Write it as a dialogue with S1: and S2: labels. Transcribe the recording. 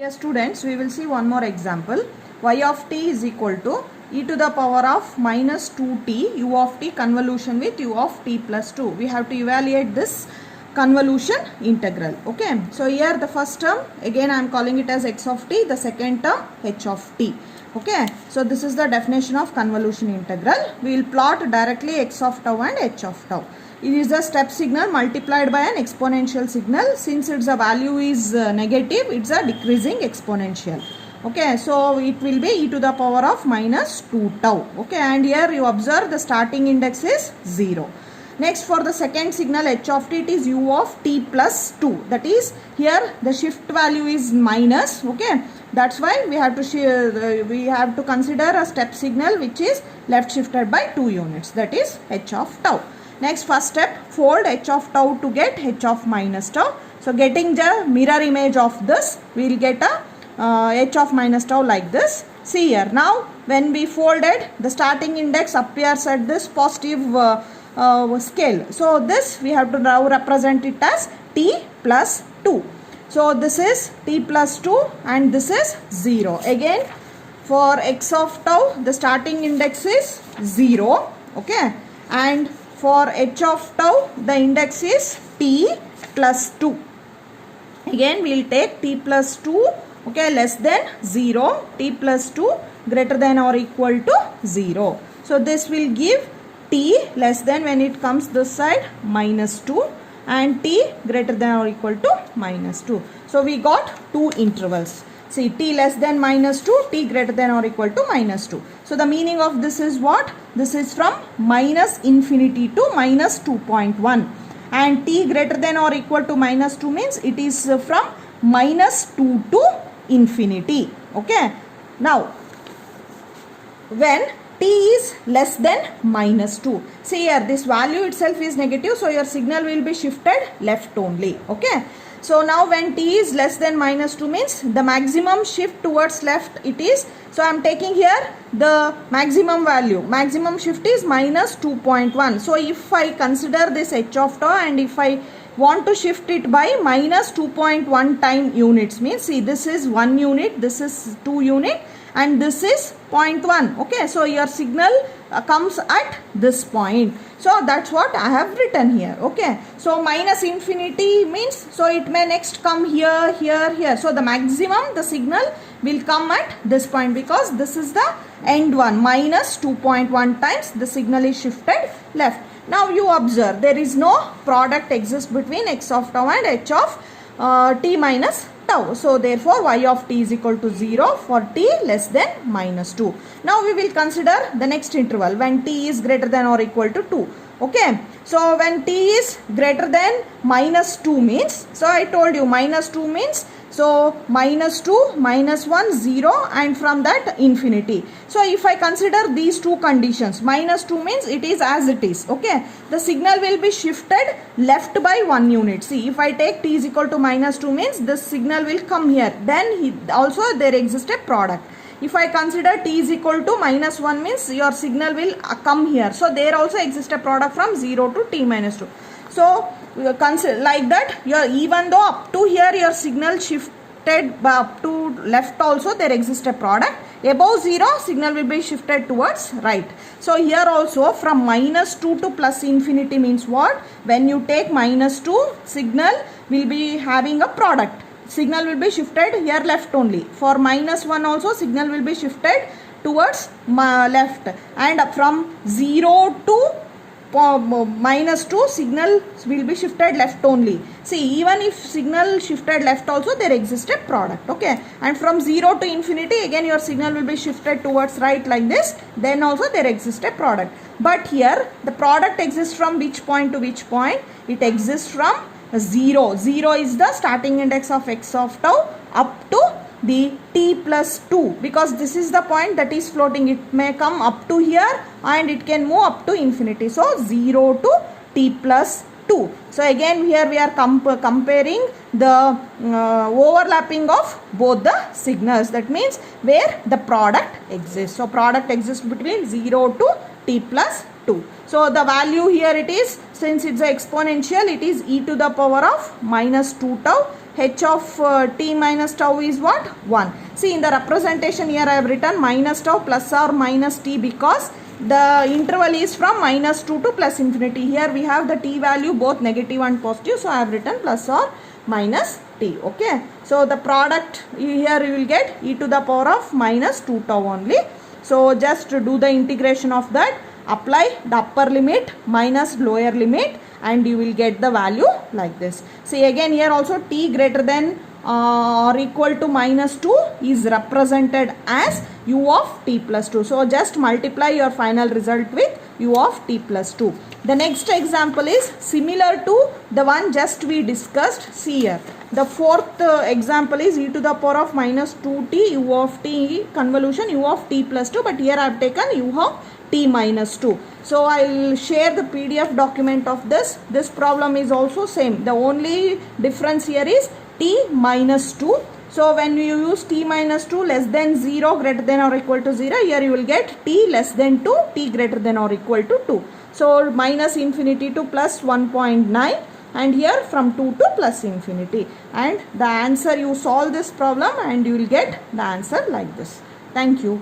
S1: Yes, students, we will see one more example. Y of t is equal to e to the power of minus 2t u of t convolution with u of t plus 2. We have to evaluate this convolution integral. Okay. So here the first term, again I am calling it as x of t. The second term h of t. Okay. So this is the definition of convolution integral. We will plot directly x of tau and h of tau. It is a step signal multiplied by an exponential signal. Since its a value is negative, it's a decreasing exponential. Okay, so it will be e to the power of minus 2 tau. Okay, and here you observe the starting index is 0. Next, for the second signal h of t, it is u of t plus 2. That is, here the shift value is minus. Okay, that's why we have to consider a step signal which is left shifted by 2 units. That is h of tau. Next, first step, fold h of tau to get h of minus tau. So getting the mirror image of this, we will get a h of minus tau like this. See here, now when we folded, the starting index appears at this positive scale. So this we have to now represent it as t plus 2. So this is t plus 2 and this is 0. Again, for x of tau, the starting index is 0. Okay, and for h of tau, the index is t plus 2. Again, we will take t plus 2, okay, less than 0, t plus 2 greater than or equal to 0. So this will give t less than, when it comes this side, minus 2, and t greater than or equal to minus 2. So we got two intervals. See, t less than minus 2, t greater than or equal to minus 2. So the meaning of this is what? This is from minus infinity to minus 2.1. And t greater than or equal to minus 2 means it is from minus 2 to infinity. Okay. Now, when t is less than minus 2. See here, this value itself is negative. So your signal will be shifted left only. Okay. So now when t is less than minus 2 means the maximum shift towards left it is. So I am taking here the maximum value. Maximum shift is minus 2.1. So if I consider this h of tau and if I want to shift it by minus 2.1 time units, means see, this is 1 unit, this is 2 unit and this is 0.1. Okay, so your signal comes at this point. So that's what I have written here. Okay, so minus infinity means, so it may next come here, here, here. So the maximum, the signal will come at this point because this is the end one. Minus 2.1 times the signal is shifted left. Now you observe there is no product exists between x of tau and h of t minus tau. So therefore y of t is equal to 0 for t less than minus 2. Now we will consider the next interval when t is greater than or equal to 2. Okay. So when t is greater than minus 2 means, so I told you minus 2 means, so minus 2, minus 1, 0 and from that infinity. So if I consider these two conditions, minus 2 means it is as it is. Okay. The signal will be shifted left by 1 unit. See, if I take t is equal to minus 2 means the signal will come here. Then also there exists a product. If I consider t is equal to minus 1 means your signal will come here. So there also exists a product from 0 to t minus 2. So consider like that, even though up to here your signal shifted up to left also there exists a product. Above 0 signal will be shifted towards right. So here also from minus 2 to plus infinity means what? When you take minus 2, signal will be having a product. Signal will be shifted here left only. For minus 1 also signal will be shifted towards left, and from 0 to minus 2 signal will be shifted left only. See, even if signal shifted left also there exists a product. Okay, and from 0 to infinity again your signal will be shifted towards right like this, then also there exists a product. But here the product exists from which point to which point? It exists from 0. 0 is the starting index of x of tau up to the t plus 2, because this is the point that is floating. It may come up to here and it can move up to infinity. So 0 to t plus 2. So again here we are comparing the overlapping of both the signals. That means where the product exists. So product exists between 0 to t plus 2. So the value here it is, since it's an exponential, it is e to the power of minus 2 tau h of t minus tau is what? 1. See, in the representation here I have written minus tau plus or minus t because the interval is from minus 2 to plus infinity. Here we have the t value both negative and positive, so I have written plus or minus t. Okay, so the product here you will get e to the power of minus 2 tau only. So just do the integration of that, apply the upper limit minus lower limit, and you will get the value like this. See, again here also t greater than or equal to minus 2 is represented as u of t plus 2. So just multiply your final result with u of t plus 2. The next example is similar to the one just we discussed. See here, the fourth example is e to the power of minus 2t u of t convolution u of t plus 2, but here I have taken u of t minus 2. So I will share the PDF document of this. This problem is also same. The only difference here is t minus 2. So when you use t minus 2 less than 0 greater than or equal to 0, here you will get t less than 2, t greater than or equal to 2. So minus infinity to plus 1.9, and here from 2 to plus infinity. And the answer, you solve this problem and you will get the answer like this. Thank you.